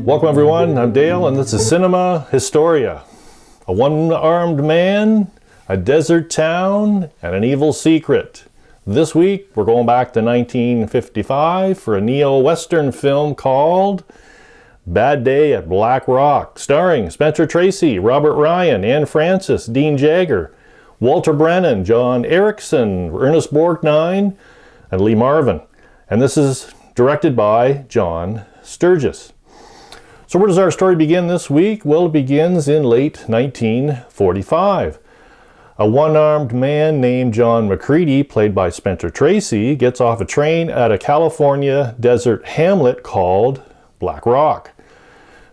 Welcome everyone, I'm Dale and this is Cinema Historia. A one-armed man, a desert town, and an evil secret. This week we're going back to 1955 for a neo-western film called Bad Day at Black Rock, starring Spencer Tracy, Robert Ryan, Anne Francis, Dean Jagger, Walter Brennan, John Erickson, Ernest Borgnine, and Lee Marvin. And this is directed by John Sturges. So where does our story begin this week? Well, it begins in late 1945. A one-armed man named John McCready, played by Spencer Tracy, gets off a train at a California desert hamlet called Black Rock.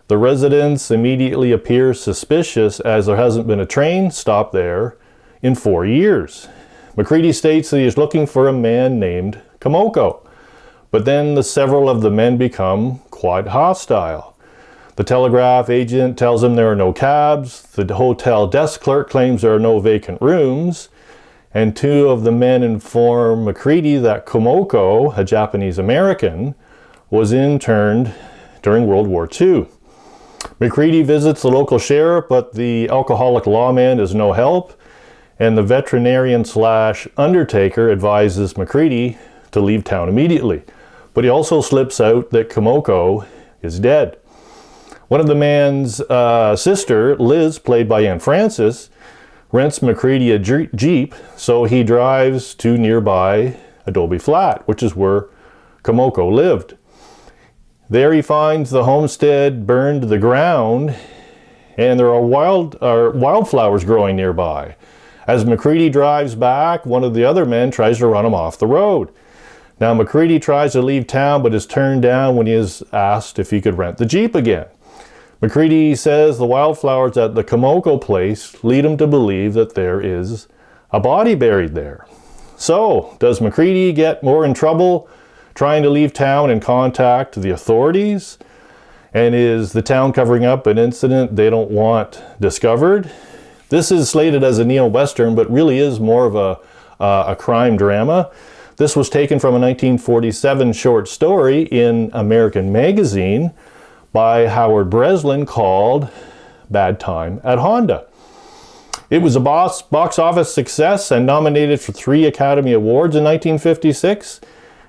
The residents immediately appear suspicious as there hasn't been a train stop there in 4 years. McCready states that he is looking for a man named Komoko, but then several of the men become quite hostile. The telegraph agent tells him there are no cabs, the hotel desk clerk claims there are no vacant rooms, and two of the men inform McCready that Komoko, a Japanese American, was interned during World War II. McCready visits the local sheriff, but the alcoholic lawman is no help, and the veterinarian/undertaker advises McCready to leave town immediately. But he also slips out that Komoko is dead. One of the man's sister, Liz, played by Anne Francis, rents McCready a Jeep, so he drives to nearby Adobe Flat, which is where Komoko lived. There he finds the homestead burned to the ground, and there are wildflowers growing nearby. As McCready drives back, one of the other men tries to run him off the road. Now McCready tries to leave town, but is turned down when he is asked if he could rent the Jeep again. McCready says the wildflowers at the Komoko place lead him to believe that there is a body buried there. So, does McCready get more in trouble trying to leave town and contact the authorities? And is the town covering up an incident they don't want discovered? This is slated as a neo-western, but really is more of a crime drama. This was taken from a 1947 short story in American Magazine by Howard Breslin called Bad Time at Honda. It was a box office success and nominated for 3 Academy Awards in 1956.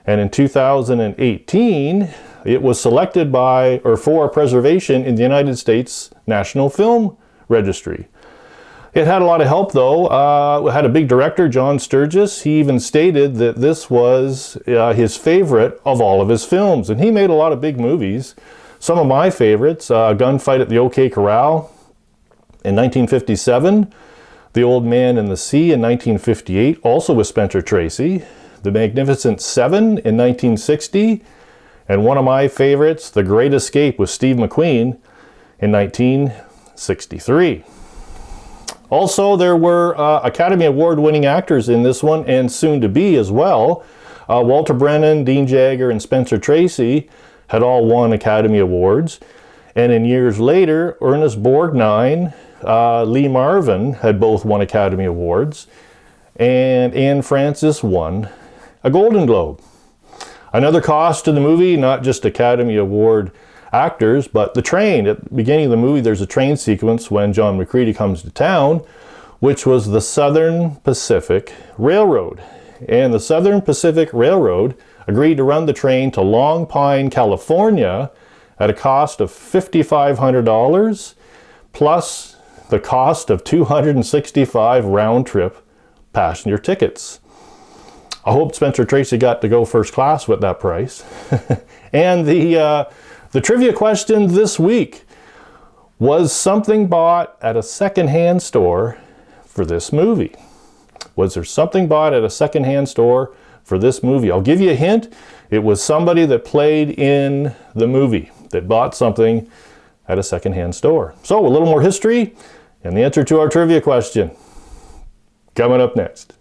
And in 2018, it was selected for preservation in the United States National Film Registry. It had a lot of help though. It had a big director, John Sturges. He even stated that this was his favorite of all of his films. And he made a lot of big movies. Some of my favorites, Gunfight at the OK Corral in 1957, The Old Man and the Sea in 1958, also with Spencer Tracy, The Magnificent Seven in 1960, and one of my favorites, The Great Escape with Steve McQueen in 1963. Also, there were Academy Award-winning actors in this one, and soon to be as well. Walter Brennan, Dean Jagger, and Spencer Tracy had all won Academy Awards. And in years later, Ernest Borgnine, Lee Marvin had both won Academy Awards. And Anne Francis won a Golden Globe. Another cost to the movie, not just Academy Award actors, but the train. At the beginning of the movie, there's a train sequence when John McCready comes to town, which was the Southern Pacific Railroad. And the Southern Pacific Railroad agreed to run the train to Long Pine, California at a cost of $5,500 plus the cost of 265 round-trip passenger tickets. I hope Spencer Tracy got to go first class with that price. And the trivia question this week: was something bought at a secondhand store for this movie? Was there something bought at a secondhand store for this movie? I'll give you a hint. It was somebody that played in the movie that bought something at a secondhand store. So a little more history and the answer to our trivia question coming up next.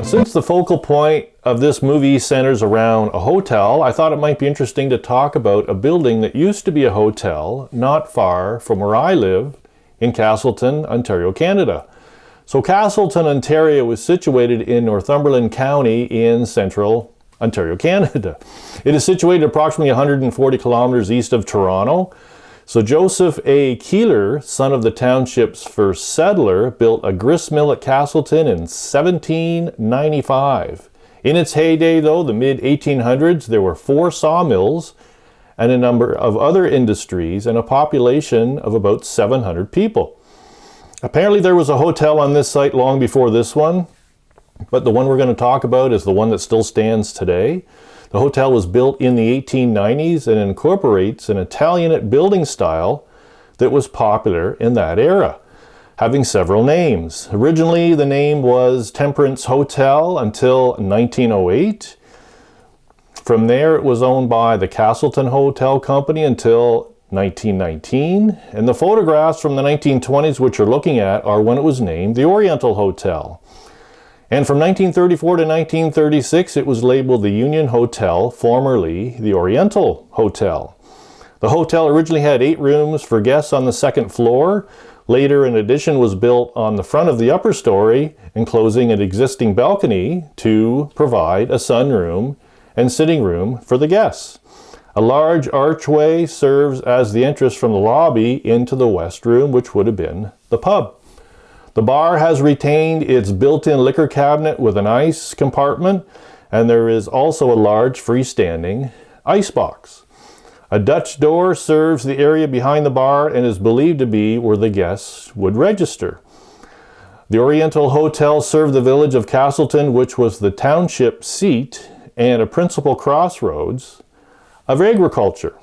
Since the focal point of this movie centers around a hotel, I thought it might be interesting to talk about a building that used to be a hotel not far from where I live in Castleton, Ontario, Canada. So Castleton, Ontario is situated in Northumberland County in central Ontario, Canada. It is situated approximately 140 kilometers east of Toronto. So Joseph A. Keeler, son of the township's first settler, built a grist mill at Castleton in 1795. In its heyday, though, the mid-1800s, there were 4 sawmills and a number of other industries and a population of about 700 people. Apparently there was a hotel on this site long before this one, but the one we're going to talk about is the one that still stands today. The hotel was built in the 1890s and incorporates an Italianate building style that was popular in that era, having several names. Originally, the name was Temperance Hotel until 1908. From there, it was owned by the Castleton Hotel Company until 1919. And the photographs from the 1920s, which you're looking at, are when it was named the Oriental Hotel. And from 1934 to 1936, it was labeled the Union Hotel, formerly the Oriental Hotel. The hotel originally had 8 rooms for guests on the 2nd floor. Later, an addition was built on the front of the upper story, enclosing an existing balcony to provide a sunroom and sitting room for the guests. A large archway serves as the entrance from the lobby into the west room, which would have been the pub. The bar has retained its built-in liquor cabinet with an ice compartment, and there is also a large freestanding ice box. A Dutch door serves the area behind the bar and is believed to be where the guests would register. The Oriental Hotel served the village of Castleton, which was the township seat and a principal crossroads of agriculture.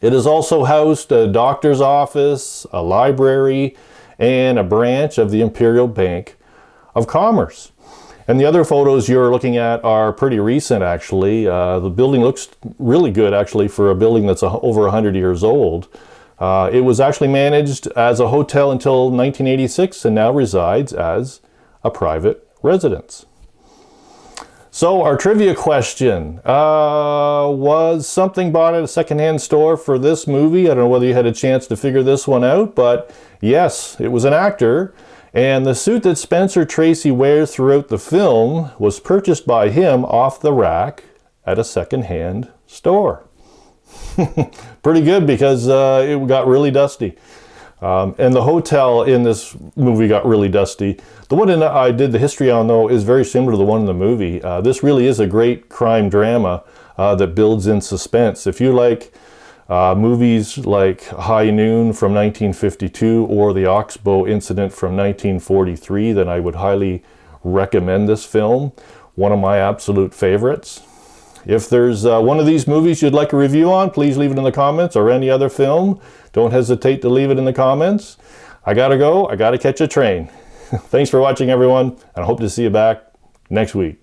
It has also housed a doctor's office, a library, and a branch of the Imperial Bank of Commerce. And the other photos you're looking at are pretty recent, actually. The building looks really good, actually, for a building that's over 100 years old. It was actually managed as a hotel until 1986 and now resides as a private residence. So our trivia question, was something bought at a secondhand store for this movie? I don't know whether you had a chance to figure this one out, but yes, it was an actor. And the suit that Spencer Tracy wears throughout the film was purchased by him off the rack at a secondhand store. Pretty good because it got really dusty. And the hotel in this movie got really dusty. The one that I did the history on, though, is very similar to the one in the movie. This really is a great crime drama that builds in suspense. If you like movies like High Noon from 1952 or the Oxbow Incident from 1943, then I would highly recommend this film. One of my absolute favorites. If there's one of these movies you'd like a review on, please leave it in the comments, or any other film. Don't hesitate to leave it in the comments. I gotta go. I gotta catch a train. Thanks for watching, everyone, and I hope to see you back next week.